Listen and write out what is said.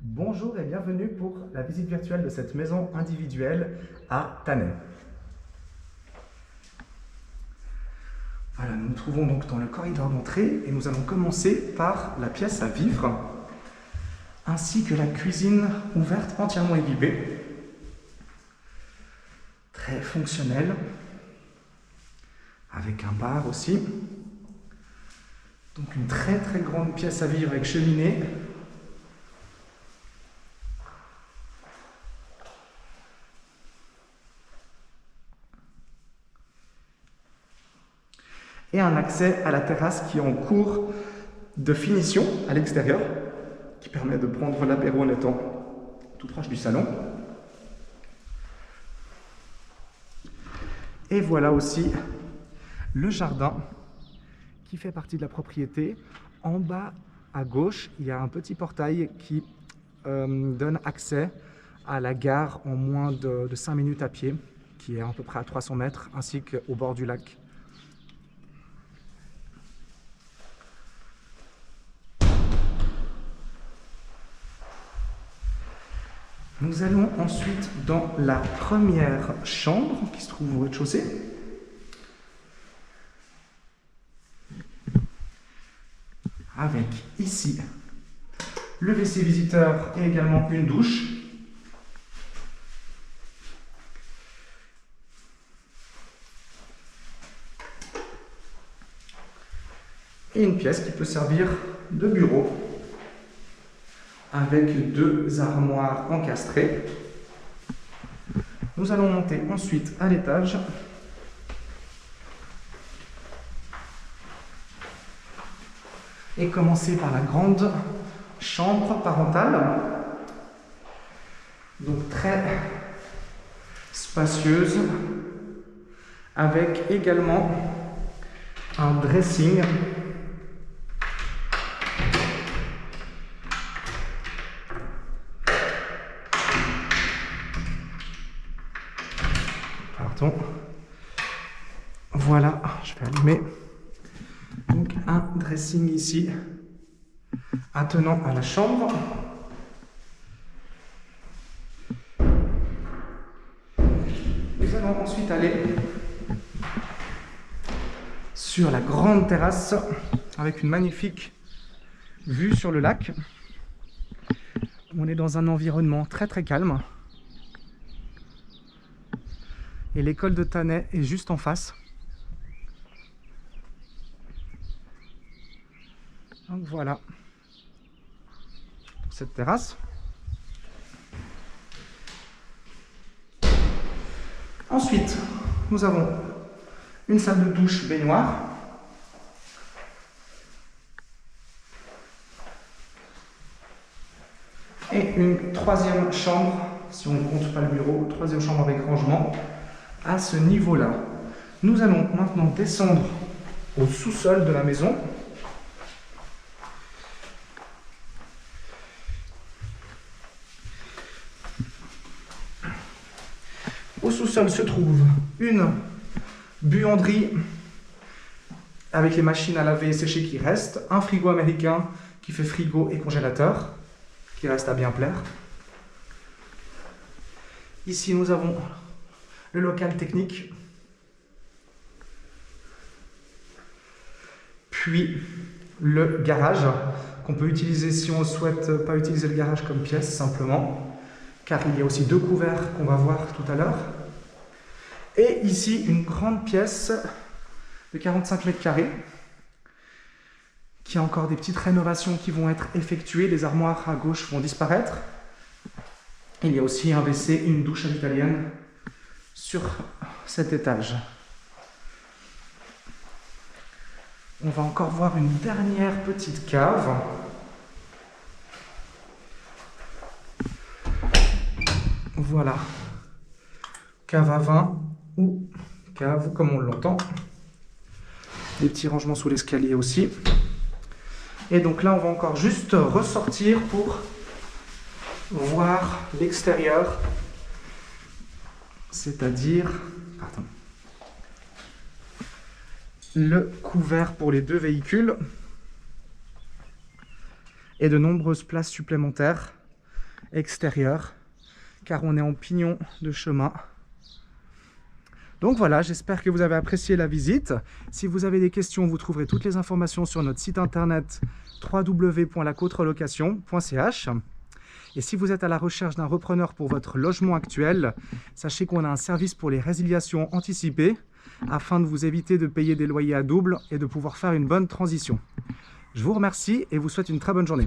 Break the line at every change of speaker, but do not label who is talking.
Bonjour et bienvenue pour la visite virtuelle de cette maison individuelle à Tannay. Voilà, nous nous trouvons donc dans le corridor d'entrée et nous allons commencer par la pièce à vivre ainsi que la cuisine ouverte entièrement équipée. Très fonctionnelle, avec un bar aussi. Donc une très grande pièce à vivre avec cheminée. Et un accès à la terrasse qui est en cours de finition à l'extérieur, qui permet de prendre l'apéro en étant tout proche du salon. Et voilà aussi le jardin qui fait partie de la propriété. En bas à gauche, il y a un petit portail qui donne accès à la gare en moins de 5 minutes à pied, qui est à peu près à 300 mètres, ainsi qu'au bord du lac. Nous allons ensuite dans la première chambre qui se trouve au rez-de-chaussée. Avec ici le WC visiteur et également une douche. Et une pièce qui peut servir de bureau, avec deux armoires encastrées. Nous allons monter ensuite à l'étage. Et commencer par la grande chambre parentale. Donc très spacieuse, avec également un dressing. Pardon. Voilà, je vais allumer. Donc un dressing ici, attenant à la chambre. Nous allons ensuite aller sur la grande terrasse avec une magnifique vue sur le lac. On est dans un environnement très calme. Et l'école de Tannay est juste en face. Donc voilà pour cette terrasse. Ensuite, nous avons une salle de douche baignoire. Et une troisième chambre, si on ne compte pas le bureau, troisième chambre avec rangement à ce niveau-là. Nous allons maintenant descendre au sous-sol de la maison. Au sous-sol se trouve une buanderie avec les machines à laver et sécher qui restent, un frigo américain qui fait frigo et congélateur, qui reste à bien plaire. Ici, nous avons le local technique, puis le garage qu'on peut utiliser si on ne souhaite pas utiliser le garage comme pièce simplement, car il y a aussi deux couverts qu'on va voir tout à l'heure. Et ici, une grande pièce de 45 mètres carrés, qui a encore des petites rénovations qui vont être effectuées. Les armoires à gauche vont disparaître. Il y a aussi un WC et une douche à l'italienne sur cet étage. On va encore voir une dernière petite cave. Voilà. Cave à vin ou cave comme on l'entend. Des petits rangements sous l'escalier aussi. Et donc là, on va encore juste ressortir pour voir l'extérieur. C'est-à-dire le couvert pour les deux véhicules et de nombreuses places supplémentaires extérieur, car on est en pignon de chemin. Donc voilà, j'espère que vous avez apprécié la visite. Si vous avez des questions, vous trouverez toutes les informations sur notre site internet www.lacôte-relocation.ch. Et si vous êtes à la recherche d'un repreneur pour votre logement actuel, sachez qu'on a un service pour les résiliations anticipées afin de vous éviter de payer des loyers à double et de pouvoir faire une bonne transition. Je vous remercie et vous souhaite une très bonne journée.